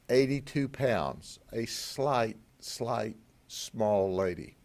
82 pounds, a slight, small lady.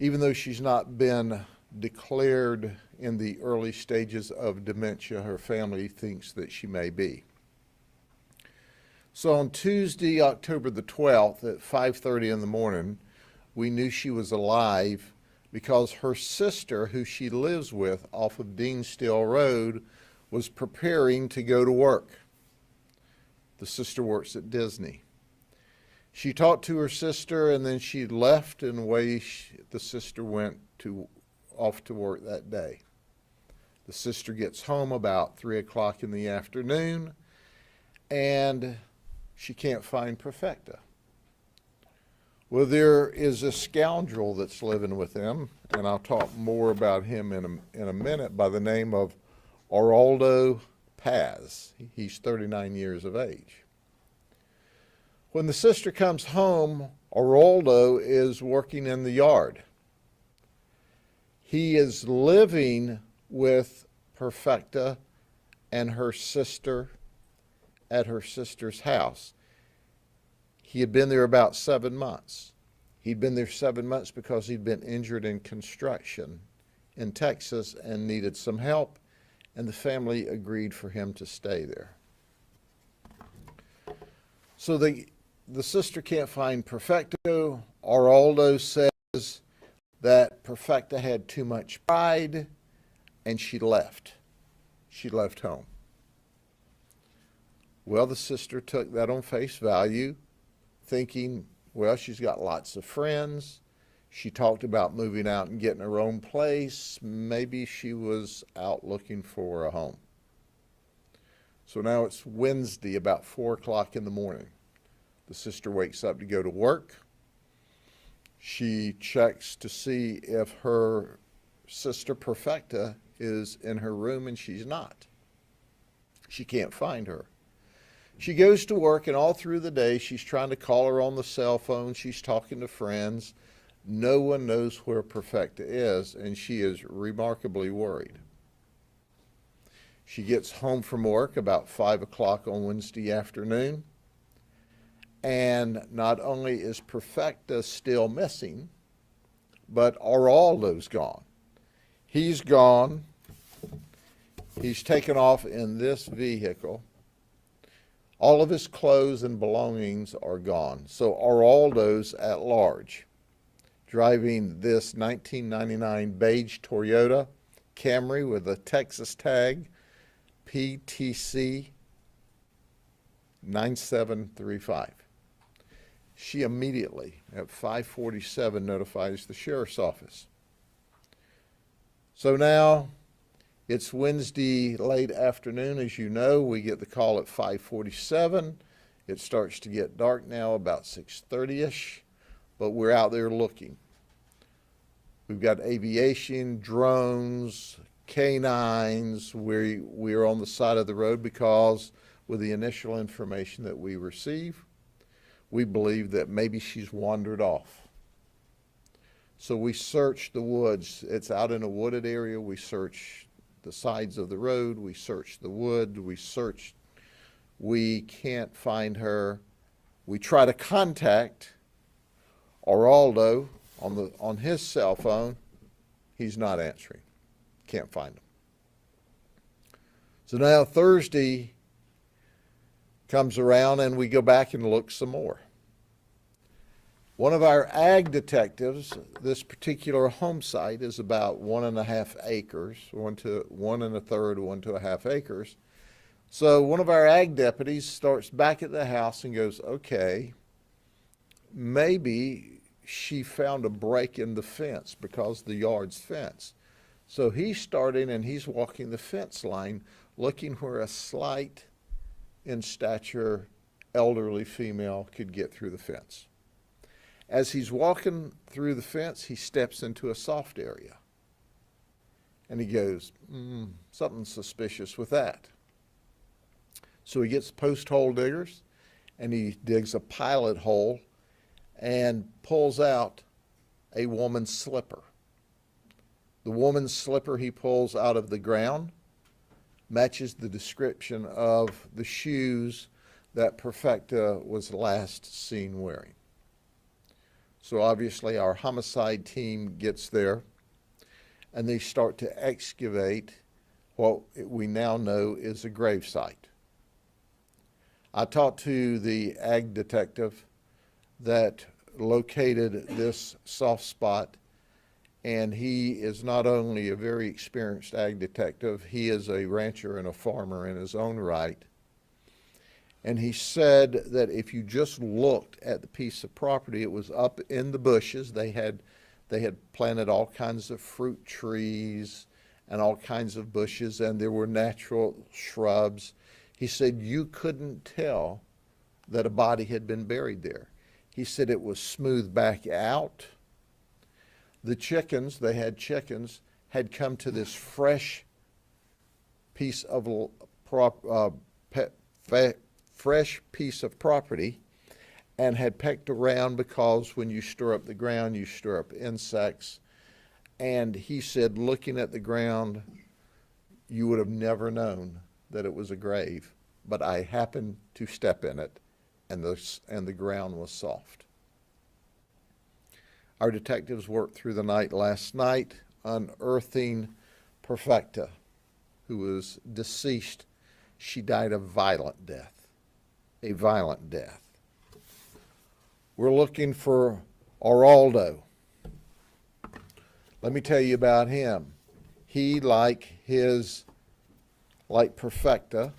Even though she's not been declared in the early stages of dementia, her family thinks that she may be. So on Tuesday, October the 12th at 5:30 in the morning, we knew she was alive because her sister, who she lives with off of Deanstill Road, was preparing to go to work. The sister works at Disney. She talked to her sister, and then she left, and away the sister went off to work that day. The sister gets home about 3 o'clock in the afternoon, and she can't find Perfecta. Well, there is a scoundrel that's living with them, and I'll talk more about him in a minute, by the name of Araldo. He's 39 years of age. When the sister comes home, Araldo is working in the yard. He is living with Perfecta and her sister at her sister's house. He had been there about 7 months. He'd been there 7 months because he'd been injured in construction in Texas and needed some help, and the family agreed for him to stay there. So the sister can't find Perfecta. Araldo says that Perfecta had too much pride, and she left. She left home. Well, the sister took that on face value, thinking, well, she's got lots of friends. She talked about moving out and getting her own place. Maybe she was out looking for a home. So now it's Wednesday, about 4 o'clock in the morning. The sister wakes up to go to work. She checks to see if her sister Perfecta is in her room, and she's not. She can't find her. She goes to work, and all through the day, she's trying to call her on the cell phone. She's talking to friends. No one knows where Perfecta is, and she is remarkably worried. She gets home from work about 5 o'clock on Wednesday afternoon, and not only is Perfecta still missing, but Araldo's gone. He's gone. He's taken off in this vehicle. All of his clothes and belongings are gone. So Araldo's at large, driving this 1999 beige Toyota Camry with a Texas tag, PTC 9735. She immediately, at 5:47, notifies the sheriff's office. So now it's Wednesday late afternoon. As you know, we get the call at 5:47. It starts to get dark now, about 6:30-ish, but we're out there looking. We've got aviation, drones, canines. We're on the side of the road because with the initial information that we receive, we believe that maybe she's wandered off. So we search the woods. It's out in a wooded area. We search the sides of the road. We search the wood. We can't find her. We try to contact Araldo on his cell phone. He's not answering. Can't find him. So now Thursday comes around, and we go back and look some more. One of our ag detectives, this particular home site is about 1.5 acres, 1 1/3, 1.5 acres. So one of our ag deputies starts back at the house and goes, okay, maybe she found a break in the fence because the yard's fenced. So he's starting and he's walking the fence line, looking where a slight in stature elderly female could get through the fence. As he's walking through the fence, he steps into a soft area. And he goes, something suspicious with that. So he gets post hole diggers, and he digs a pilot hole and pulls out a woman's slipper. The woman's slipper he pulls out of the ground matches the description of the shoes that Perfecta was last seen wearing. So obviously our homicide team gets there and they start to excavate what we now know is a gravesite. I talked to the ag detective that located this soft spot, and he is not only a very experienced ag detective, he is a rancher and a farmer in his own right. And he said that if you just looked at the piece of property, it was up in the bushes. They had planted all kinds of fruit trees and all kinds of bushes, and there were natural shrubs. He said you couldn't tell that a body had been buried there. He said it was smoothed back out. The chickens, they had chickens, had come to this fresh piece of fresh piece of property and had pecked around, because when you stir up the ground, you stir up insects. And he said, looking at the ground, you would have never known that it was a grave, but I happened to step in it, and the ground was soft. Our detectives worked through the night last night, unearthing Perfecta, who was deceased. She died a violent death. A violent death. We're looking for Araldo. Let me tell you about him. He, like Perfecta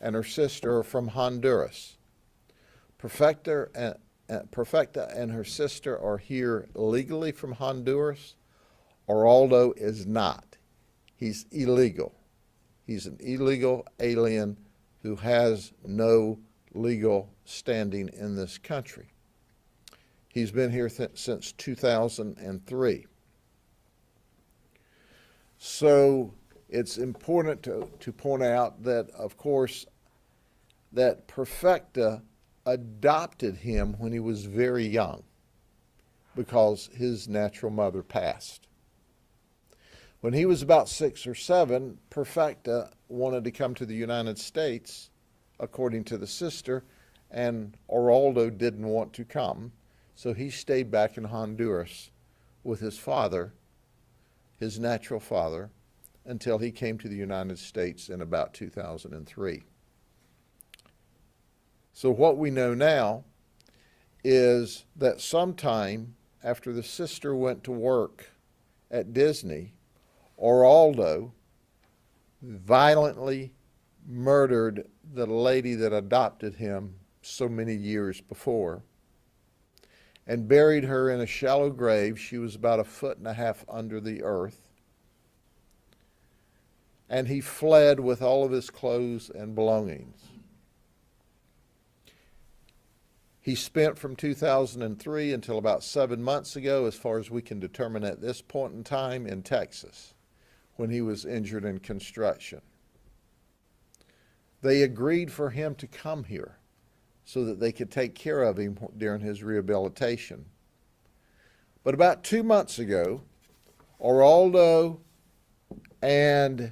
and her sister, are from Honduras. Perfecta and her sister are here legally from Honduras. Araldo is not. He's illegal. He's an illegal alien who has no legal standing in this country. He's been here since 2003. So it's important to point out that, of course, that Perfecta adopted him when he was very young because his natural mother passed. When he was about 6 or 7, Perfecta wanted to come to the United States, according to the sister, and Araldo didn't want to come, so he stayed back in Honduras with his father, his natural father, until he came to the United States in about 2003. So what we know now is that sometime after the sister went to work at Disney, Araldo violently murdered the lady that adopted him so many years before and buried her in a shallow grave. She was about 1.5 feet under the earth. And he fled with all of his clothes and belongings. He spent from 2003 until about 7 months ago, as far as we can determine at this point in time, in Texas, when he was injured in construction. They agreed for him to come here so that they could take care of him during his rehabilitation. But about 2 months ago, Araldo and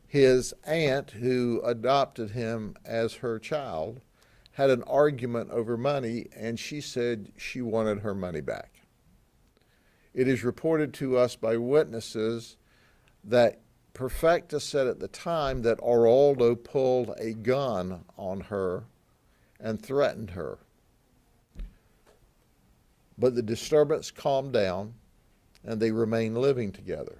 his aunt, who adopted him as her child, had an argument over money, and she said she wanted her money back. It is reported to us by witnesses that Perfecta said at the time that Araldo pulled a gun on her and threatened her. But the disturbance calmed down, and they remained living together.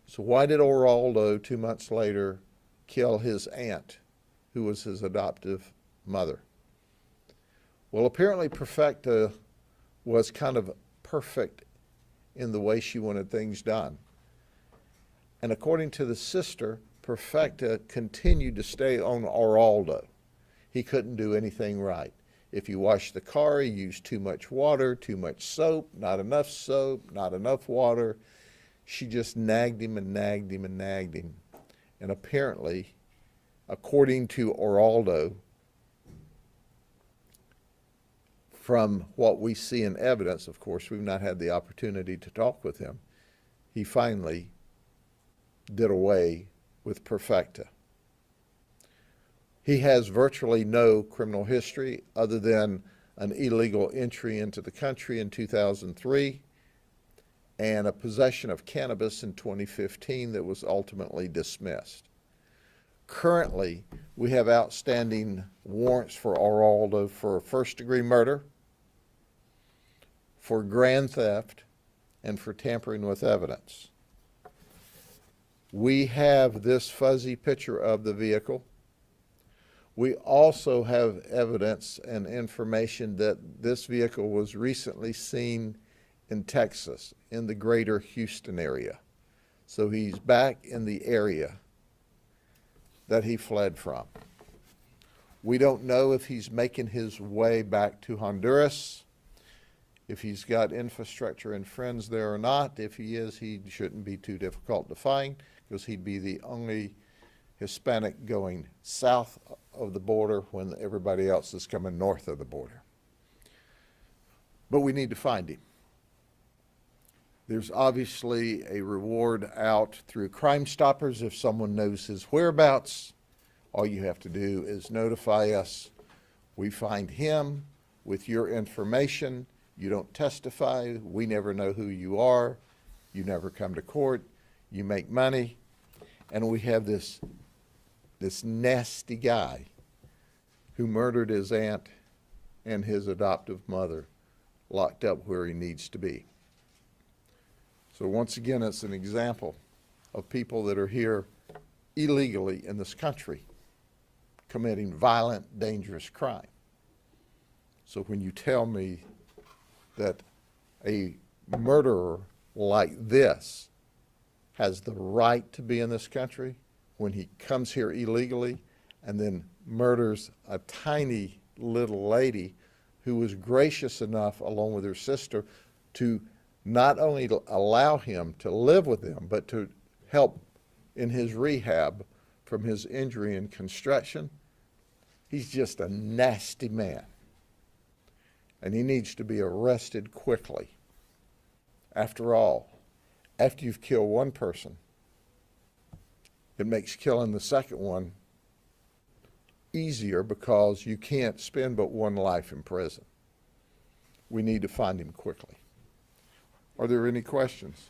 So why did Araldo 2 months later kill his aunt, who was his adoptive mother? Well, apparently Perfecta was kind of perfect in the way she wanted things done. And according to the sister, Perfecta continued to stay on Araldo. He couldn't do anything right. If you washed the car, he used too much water, too much soap, not enough water. She just nagged him and nagged him and nagged him. And apparently, according to Araldo, from what we see in evidence, of course, we've not had the opportunity to talk with him, he finally did away with Perfecta. He has virtually no criminal history other than an illegal entry into the country in 2003 and a possession of cannabis in 2015 that was ultimately dismissed. Currently, we have outstanding warrants for Araldo for first-degree murder, for grand theft, and for tampering with evidence. We have this fuzzy picture of the vehicle. We also have evidence and information that this vehicle was recently seen in Texas, in the greater Houston area. So he's back in the area that he fled from. We don't know if he's making his way back to Honduras, if he's got infrastructure and friends there or not. If he is, he shouldn't be too difficult to find, because he'd be the only Hispanic going south of the border when everybody else is coming north of the border. But we need to find him. There's obviously a reward out through Crime Stoppers if someone knows his whereabouts. All you have to do is notify us. We find him with your information. You don't testify. We never know who you are. You never come to court. You make money. And we have this nasty guy who murdered his aunt and his adoptive mother locked up where he needs to be. So once again, it's an example of people that are here illegally in this country committing violent, dangerous crime. So when you tell me that a murderer like this has the right to be in this country when he comes here illegally and then murders a tiny little lady who was gracious enough, along with her sister, to not only allow him to live with them, but to help in his rehab from his injury in construction. He's just a nasty man. And he needs to be arrested quickly. After all, after you've killed one person, it makes killing the second one easier because you can't spend but one life in prison. We need to find him quickly. Are there any questions?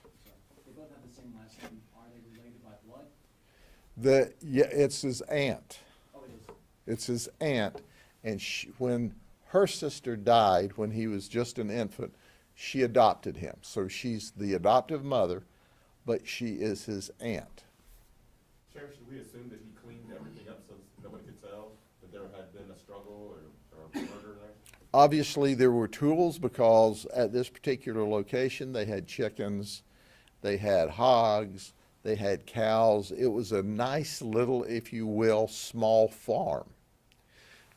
They both have the same last name. Are they related by blood? Yeah, it's his aunt. Oh, it is. It's his aunt. And when her sister died, when he was just an infant, she adopted him. So she's the adoptive mother, but she is his aunt. Sheriff, should we assume that he cleaned everything up so nobody could tell that there had been a struggle or murder there? Obviously, there were tools because at this particular location, they had chickens, they had hogs, they had cows. It was a nice little, if you will, small farm.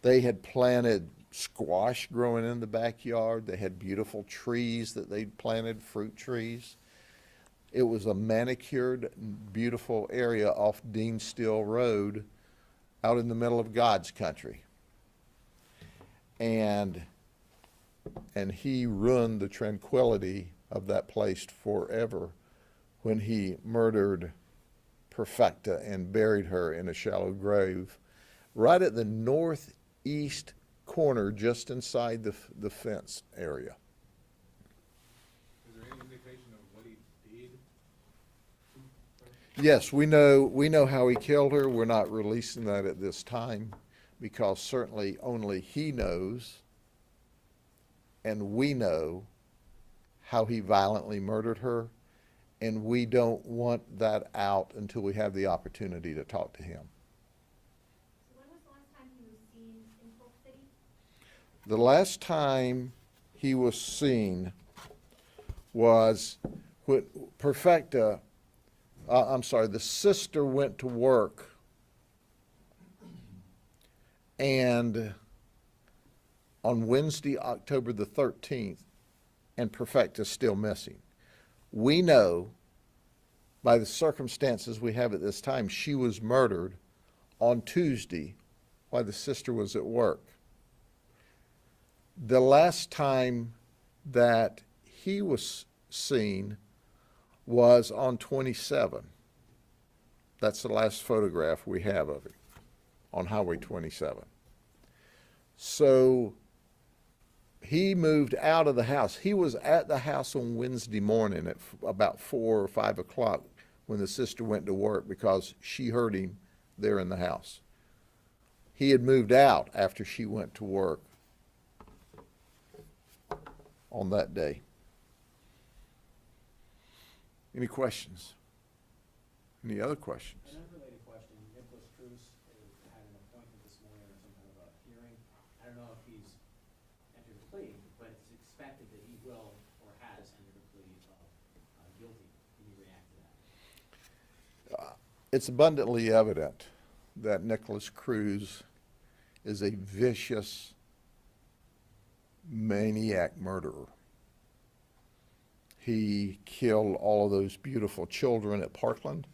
They had planted squash growing in the backyard. They had beautiful trees that they'd planted, fruit trees. It was a manicured, beautiful area off Dean Still Road out in the middle of God's country. And he ruined the tranquility of that place forever when he murdered Perfecta and buried her in a shallow grave right at the northeast corner just inside the fence area. Is there any indication of what he did? Yes, we know how he killed her. We're not releasing that at this time because certainly only he knows and we know how he violently murdered her, and we don't want that out until we have the opportunity to talk to him. So when was the last time he was seen in Polk City? The last time he was seen was when Perfecta, the sister went to work and on Wednesday, October the 13th, and Perfecta's still missing. We know by the circumstances we have at this time, she was murdered on Tuesday while the sister was at work. The last time that he was seen was on 27. That's the last photograph we have of him. on Highway 27. So he moved out of the house. He was at the house on Wednesday morning at about 4 or 5 o'clock when the sister went to work because she heard him there in the house. He had moved out after she went to work on that day. Any questions? Any other questions? An unrelated question, Nicholas Cruz had an appointment this morning or some kind of a hearing. I don't know if he's entered a plea, but it's expected that he will or has entered a plea of guilty. Can you react to that? It's abundantly evident that Nicholas Cruz is a vicious maniac murderer. He killed all of those beautiful children at Parkland.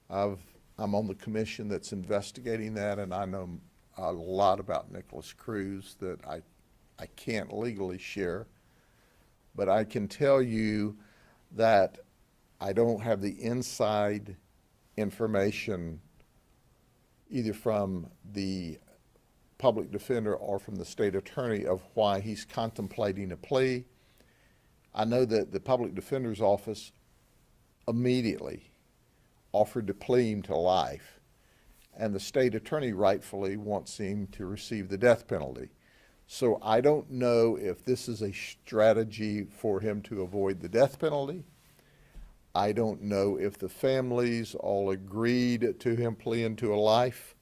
I'm on the commission that's investigating that, and I know a lot about Nicholas Cruz that I can't legally share. But I can tell you that I don't have the inside information either from the public defender or from the state attorney of why he's contemplating a plea. I know that the public defender's office immediately offered to plea him to life, and the state attorney rightfully wants him to receive the death penalty. So I don't know if this is a strategy for him to avoid the death penalty. I don't know if the families all agreed to him pleading to a life.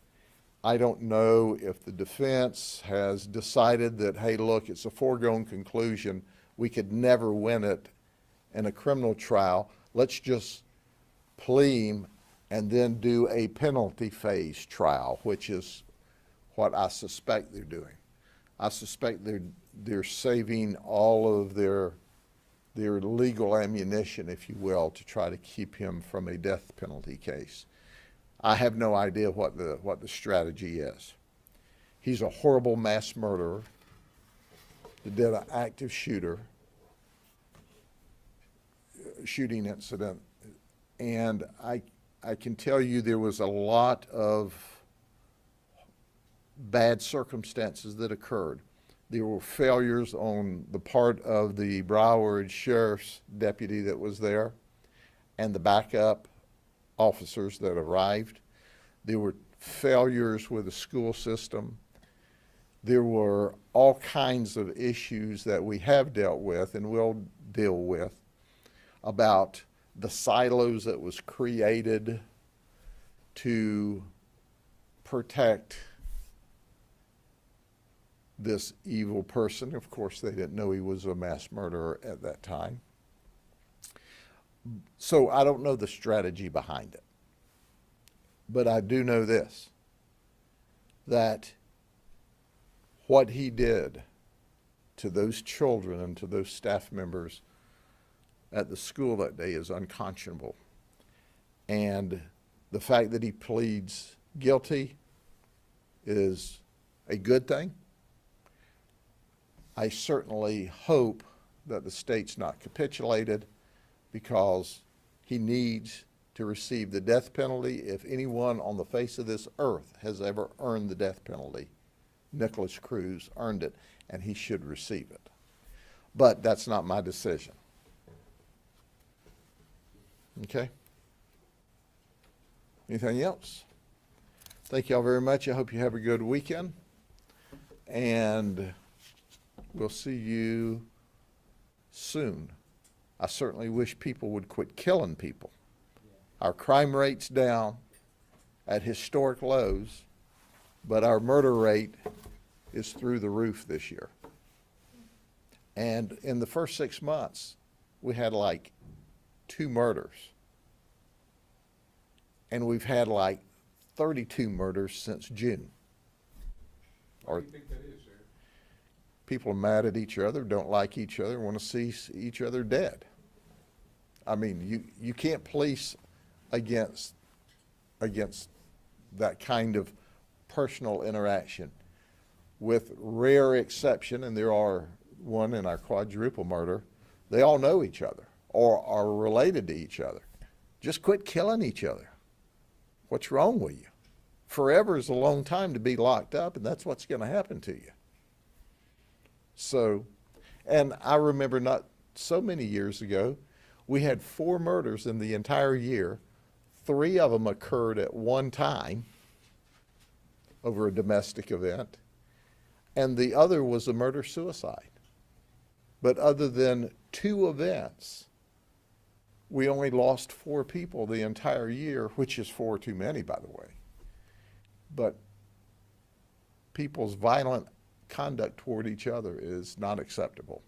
I don't know if the defense has decided that, hey, look, it's a foregone conclusion. We could never win it in a criminal trial. Let's just plea him and then do a penalty phase trial, which is what I suspect they're doing. I suspect they're saving all of their legal ammunition, if you will, to try to keep him from a death penalty case. I have no idea what the strategy is. He's a horrible mass murderer. He did an active shooting incident, and I can tell you there was a lot of bad circumstances that occurred. There were failures on the part of the Broward Sheriff's deputy that was there and the backup officers that arrived. There were failures with the school system. There were all kinds of issues that we have dealt with and will deal with about the silos that was created to protect this evil person. Of course, they didn't know he was a mass murderer at that time. So I don't know the strategy behind it. But I do know this, that what he did to those children and to those staff members at the school that day is unconscionable. And the fact that he pleads guilty is a good thing. I certainly hope that the state's not capitulated, because he needs to receive the death penalty. If anyone on the face of this earth has ever earned the death penalty, Nicholas Cruz earned it, and he should receive it. But that's not my decision. Okay? Anything else? Thank y'all very much. I hope you have a good weekend, and we'll see you soon. I certainly wish people would quit killing people. Our crime rate's down at historic lows, but our murder rate is through the roof this year. And in the first 6 months, we had like 2 murders. And we've had like 32 murders since June. Why do you think that is, Sheriff? People are mad at each other, don't like each other, want to see each other dead. I mean, you can't police against that kind of personal interaction. With rare exception, and there are one in our quadruple murder, they all know each other or are related to each other. Just quit killing each other. What's wrong with you? forever is a long time to be locked up, and that's what's going to happen to you. So, and I remember not so many years ago, we had 4 murders in the entire year. 3 of them occurred at one time over a domestic event, and the other was a murder-suicide. But other than 2 events, we only lost 4 people the entire year, which is 4 too many, by the way. But people's violent conduct toward each other is not acceptable.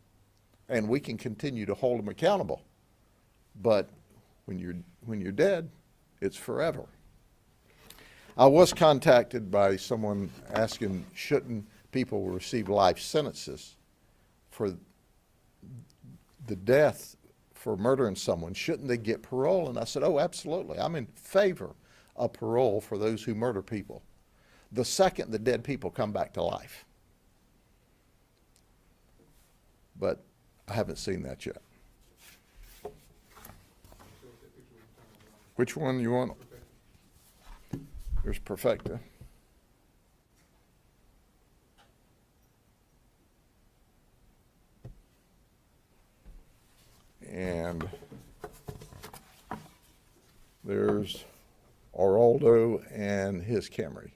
And we can continue to hold them accountable. But when you're dead, it's forever. I was contacted by someone asking, shouldn't people receive life sentences for the death for murdering someone? Shouldn't they get parole? And I said, oh, absolutely. I'm in favor of parole for those who murder people. The second the dead people come back to life. But I haven't seen that yet. Which one you want? There's Perfecta. And there's Araldo and his Camry.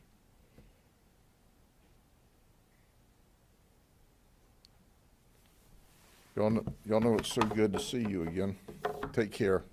Y'all know it's so good to see you again. Take care.